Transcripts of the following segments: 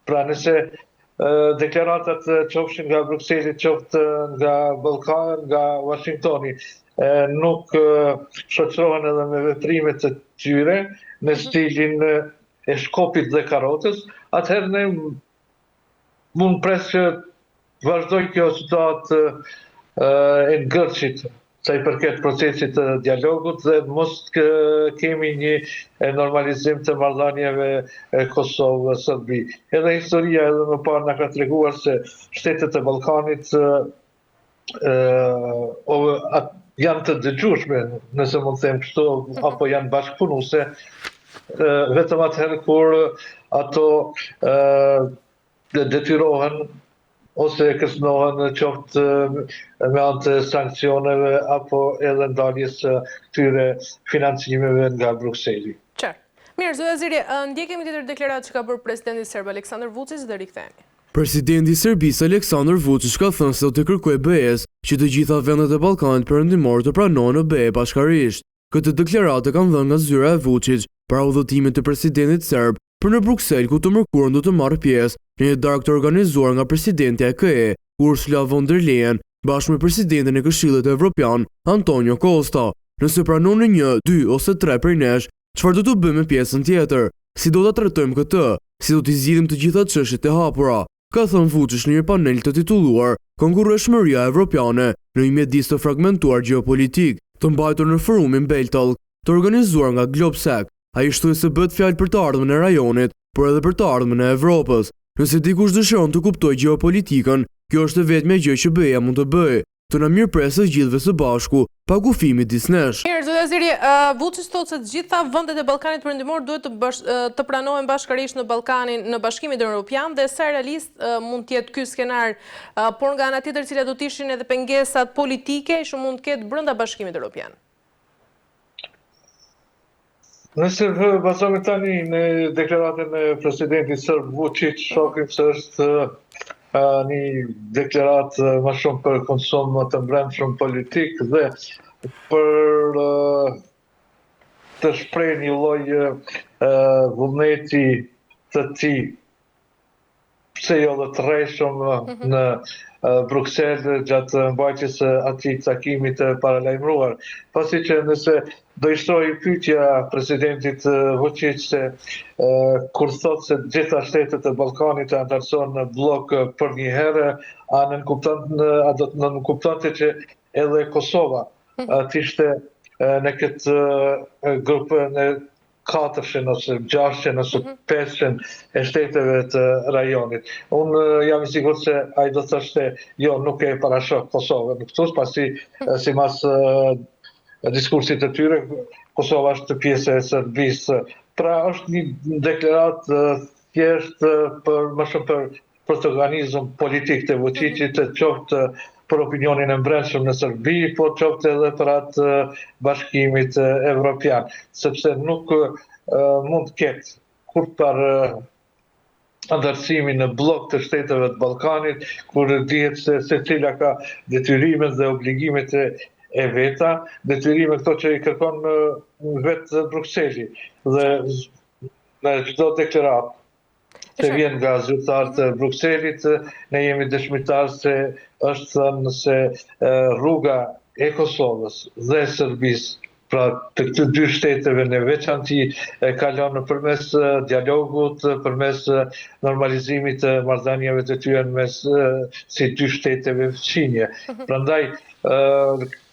Pra nëse deklaratat qofshin nga Brukseli, qoftë nga Ballkani, nga Washingtoni, nuk shoqërohen edhe me veprimet të tyre në stilin e shkopit dhe karotës, atëherë ne mund pres që vazhdoj kjo situatë e ngërçit sa i përket procesit të dialogut dhe mos kemi një normalizim të marrëdhënieve Kosovë-Serbi. Edhe historia edhe më parë na ka treguar se shtetet e Ballkanit janë të dëgjueshme, nëse mund të them kështu, apo janë bashkëpunuese vetëm atëherë kur ato detyrohen ose kërcënohen qoftë me anë të sankcioneve apo edhe ndaljes këtyre financimeve nga Brukseli. Qartë. Mirë, zoti Aziri, ndjekemi tjetër deklaratë që ka bërë presidenti serb Aleksandar Vučić dhe rikthehemi. Presidenti i Serbisë Aleksandar Vučić ka thënë se do të kërkojë BE-s që të gjitha vendet e Ballkanit perëndimor të pranojnë BE bashkërisht. Këtë deklaratë kanë dhënë nga zyra e Vučić para udhëtimit të presidentit serb për në Bruksel, ku të mërkurën do të marrë pjesë në një darkë të organizuar nga presidenti AKE, Ursula von der Leyen, bashkë me presidentin e Këshillit Evropian, Antonio Costa. Nëse pranoni 1, 2 ose 3 prej nesh, çfarë do të bëjmë me pjesën tjetër? Si do ta trajtojmë këtë? Si do t'i zgjidhim të gjitha çështjet e hapura? Ka thënë Vučić në një panel të titulluar Konkurreshmëria Evropiane në një mjedis të fragmentuar gjeopolitik, të mbajtur në forumin Beltalk, të organizuar nga Globsec. Ai shtoi se bëhet fjalë për të ardhmen e rajonit, por edhe për të ardhmen e Evropës. Nëse dikush dëshiron të kuptojë gjeopolitikën, kjo është e vetmja gjë që BE-ja mund të bëjë, të na mirëpresë të gjithëve së bashku, pa kufimit disnesh. Mirë, zoti Aziri, Vučić thotë se të gjitha vendet e Ballkanit perëndimor duhet të pranohen bashkërisht në Ballkanin, në Bashkimin Evropian, dhe sa realist mund të jetë ky skenar, por nga ana tjetër cilat do të ishin edhe pengesat politike që mund të ketë brenda Bashkimit Evropian. Nëse bazohemi tani në deklaratën e presidentit serb Vučić, shohim se është një deklaratë më shumë për konsum të brendshëm politik dhe për të shprehë një lloj vullneti të tij, pse jo dhe të rreshëm në Bruksel gjatë mbajtjes së atij takimi të paralajmëruar. Pasi që nëse do i shtroj pyetja presidentit Vučić se kur thotë se gjitha shtetet e Ballkanit e antarësohen në blok për një herë, a do të nënkuptonte që edhe Kosova të ishte në këtë grupë në 400 ose 600 ose 500 e shteteve të rajonit. Unë jam i sigurt se ai do të thoshte jo, nuk e parashok Kosovën këtu, pasi sipas diskursit të tyre, Kosova është pjesë e Serbisë. Pra është një deklaratë thjesht më shumë për protagonizëm politik të Vučićit, të qoftë për opinionin e brendshëm në Serbi, po qoftë edhe për atë bashkimit evropian, sepse nuk mund të ketë kur për antarësimi në blok të shteteve të Ballkanit, kur dihet se secila ka detyrimet dhe obligimet e veta, detyrime këto që i kërkon vetë Brukseli. Dhe në çdo deklaratë që vjen nga zyrtarët të Brukselit, ne jemi dëshmitar se është thënë se rruga e Kosovës dhe Serbisë, pra të këto dy shteteve në veçanti kalon përmes dialogut, përmes normalizimit të marrëdhënieve të tyre mes si dy shteteve fëmijë. Prandaj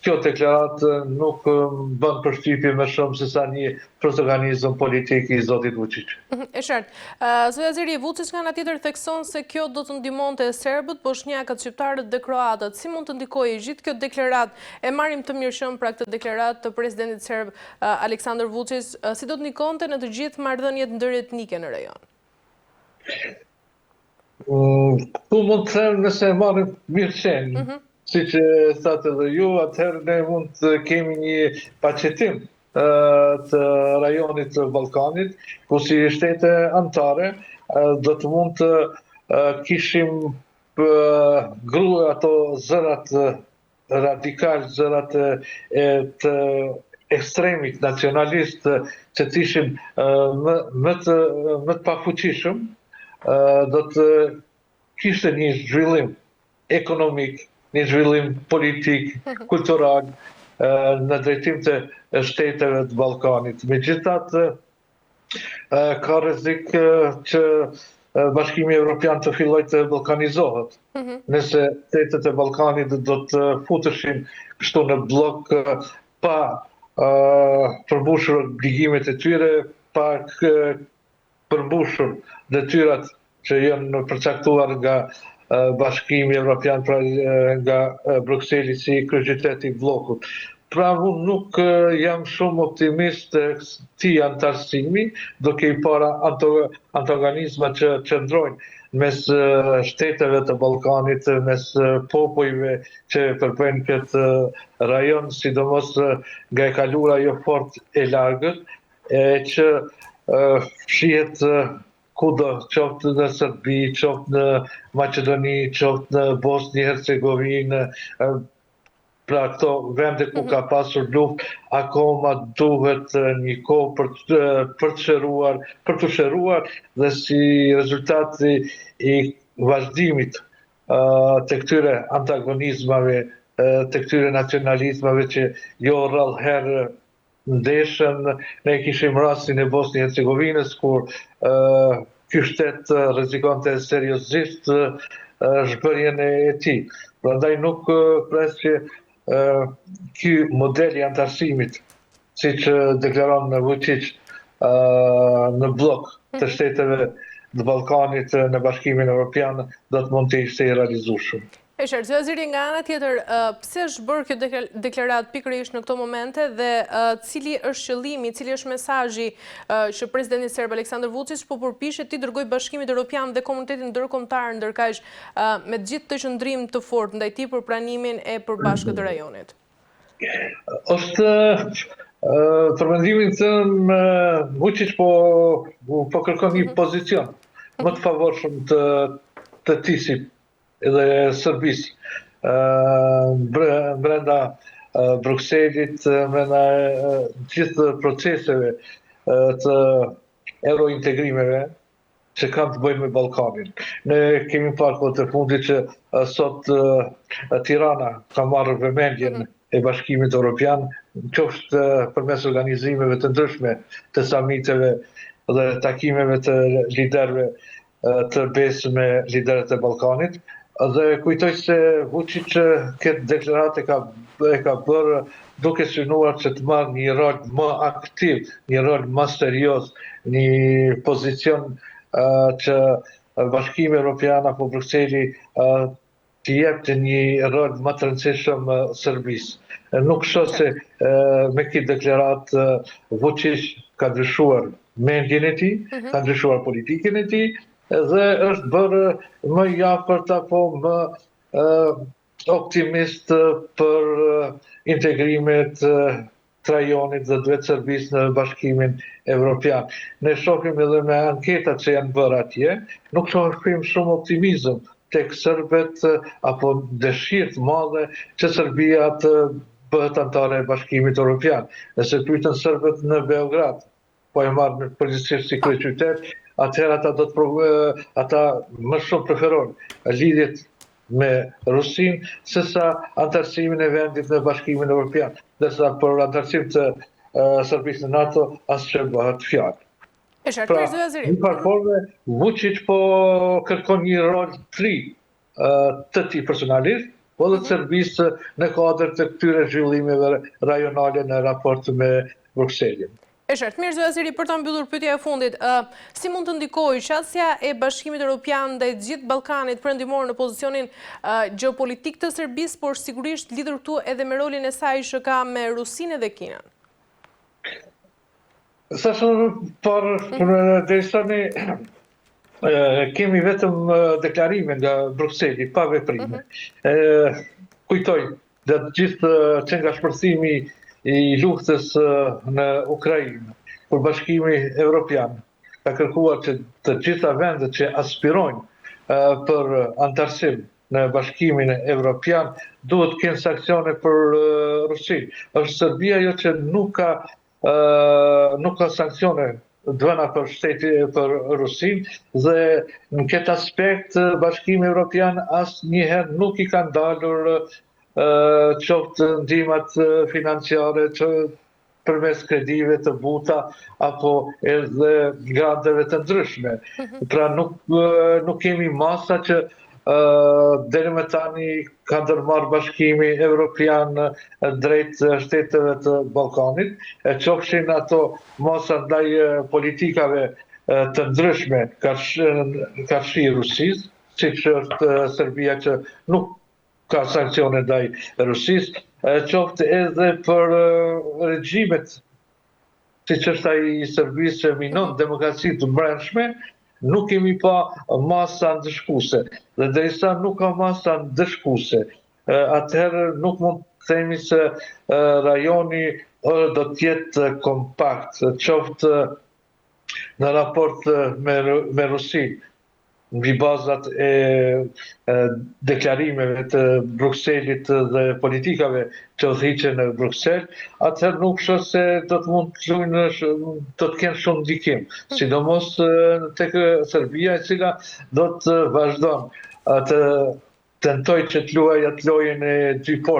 kjo deklaratë nuk bën përshtypje më shumë se sa një protagonizëm politik i zotit Vučić. E qartë. Zoti Aziri, Vučić nga ana tjetër thekson se kjo do të ndihmonte serbët, bosnjakët, shqiptarët dhe kroatët. Si mund të ndikojë gjithë kjo deklaratë? E marrim të mirëshëm pra këtë deklaratë të presidentit serb Aleksandar Vučić, si do të ndikonte në të gjithë marrëdhëniet ndëretnike në rajon? Ku mund të them nëse e marrim mirëqenë, si që thatë edhe ju, atëherë ne mund të kemi një paqetim të rajonit të Ballkanit, ku si shtete anëtare do të mund të kishim ato zërat radikal, zërat të ekstremit nacionalist që të ishim më të pafuqishëm, do të kishte një zhvillim ekonomik, një zhvillim politik, kultural, në drejtim të shteteve të Ballkanit. Megjithatë, ka rrezik që Bashkimi Evropian të fillojë të ballkanizohet. Nëse shtetet e Ballkanit do të futeshin kështu në blok pa përmbushur obligimet e tyre, pa përmbushur detyrat që janë përcaktuar nga Bashkimi Evropian, pra nga Brukseli si kryeqytet i bllokut. Pra unë nuk jam shumë optimist këtij antarësimi, duke i para antagonizma që qëndrojnë mes shteteve të Ballkanit, mes popujve që përpojnë këtë rajon, sidomos nga e kalura jo fort e largët, që shihet kudo, qoftë në Serbi, qoftë në Maqedoni, qoftë në Bosni Hercegovinë, pra këto vende ku ka pasur luftë, akoma duhet një kohë për të shëruar dhe si rezultati i vazhdimit të këtyre antagonizmave, të këtyre nacionalizmave që jo rrallëherë ndeshën, ne kishim rastin e Bosni Hercegovinës, kur ky shtet rrezikonte seriozisht zhbërjen e tij. Prandaj nuk pres që ky model i antarësimit, siç deklaron Vučić në blok të shteteve të Ballkanit në Bashkimin Evropian, do të mund të ishte i realizueshëm. E qartë, zëri nga ana tjetër, pse është bërë kjo deklarat pikërisht në këto momente dhe cili është qëllimi, cili është mesazhi që presidenti serb Aleksandar Vučić po përpiqet t'i dërgojë Bashkimit Evropian dhe komunitetin ndërkombëtar ndërkaq me gjithë të qëndrim të fortë ndaj tij për pranimin e përbashkët të rajonit? Është për mendimin tim Vučić po kërkon një pozicion më të favorshëm të TISIP dhe Serbisë brenda Brukselit, brenda gjithë proceseve të eurointegrimeve që kanë të bëjnë me Ballkanin. Ne kemi parë kohët e fundit që sot Tirana ka marrë vëmendjen e Bashkimit Evropian, qoftë përmes organizimeve të ndryshme të samiteve dhe takimeve të liderëve të BE-s me liderët e Ballkanit. Dhe kujtoj se Vučić këtë deklarat e ka bërë duke synuar që të marrë një rol më aktiv, një rol më serioz, një pozicion që Bashkimi Evropian apo Brukseli të jepte një rol më të rëndësishëm Serbisë. Nuk shoh se me këtë deklarat Vučić ka ndryshuar mendjen e tij, ka ndryshuar politikën e tij, dhe është bërë më i afërt apo më optimist për integrimet të rajonit dhe duhet Serbisë në Bashkimin Evropian. Ne shohim edhe me anketat që janë bërë atje, nuk shohim shumë optimizëm tek serbët apo dëshirë të madhe që Serbia të bëhet antare e Bashkimit Evropian. Nëse pyeten serbët në Beograd, po e marrë përgjithsisht si kryeqytet, atëherë ata më shumë preferojnë lidhjet me Rusin sesa antarësimin e vendit në Bashkimin Evropian, ndërsa për antarësim të Serbisë në NATO asgjë bëhet fjalë. Pra, në parforme, Vučić po kërkon një rol të ri të tij personalisht, po dhe Serbisë në kuadër të këtyre zhvillimeve rajonale në raport me Brukselin. E qartë, mirë zëri, për të mbyllur pyetja e fundit, si mund të ndikojë qasja e Bashkimit Evropian ndaj gjithë Ballkanit perëndimor në pozicionin gjeopolitik të Serbisë, por sigurisht lidhur këtu edhe me rolin e saj që ka me Rusinë dhe Kinën? Sa shumë parë, derisa ne kemi vetëm deklarime nga Brukseli, pa veprime. Kujtoj, dhe gjithë që nga shpërthimi i luftës në Ukrainë, kur Bashkimi Evropian ka kërkuar që të gjitha vendet që aspirojnë për antarësim në Bashkimin Evropian duhet të kenë sanksione për Rusinë. Është Serbia jo që nuk ka sanksione dhëna për Rusin dhe në këtë aspekt Bashkimi Evropian asnjëherë nuk i kanë dalur qoftë ndihmat financiare përmes kredive të buta apo edhe granteve të ndryshme. Pra nuk kemi masa që deri më tani ka ndërmarrë Bashkimi Evropian drejt shteteve të Ballkanit, qofshin ato masa ndaj politikave të ndryshme karshi Rusisë, siç është Serbia që nuk ka sankcione ndaj Rusisë, qoftë edhe për regjimet, siç është ai i Serbisë që minon demokracitë të brendshme, nuk kemi pa masa ndëshkuese. Dhe derisa nuk ka masa ndëshkuese, atëherë nuk mund të themi se rajoni do të jetë kompakt, qoftë në raport me Rusinë, mbi bazat e deklarimeve të Brukselit dhe politikave që udhëhiqen në Bruksel, atëherë nuk shoh se do të kenë shumë ndikim, sidomos tek Serbia, e cila do të vazhdon të tentoj që të luajë atë lojën e dy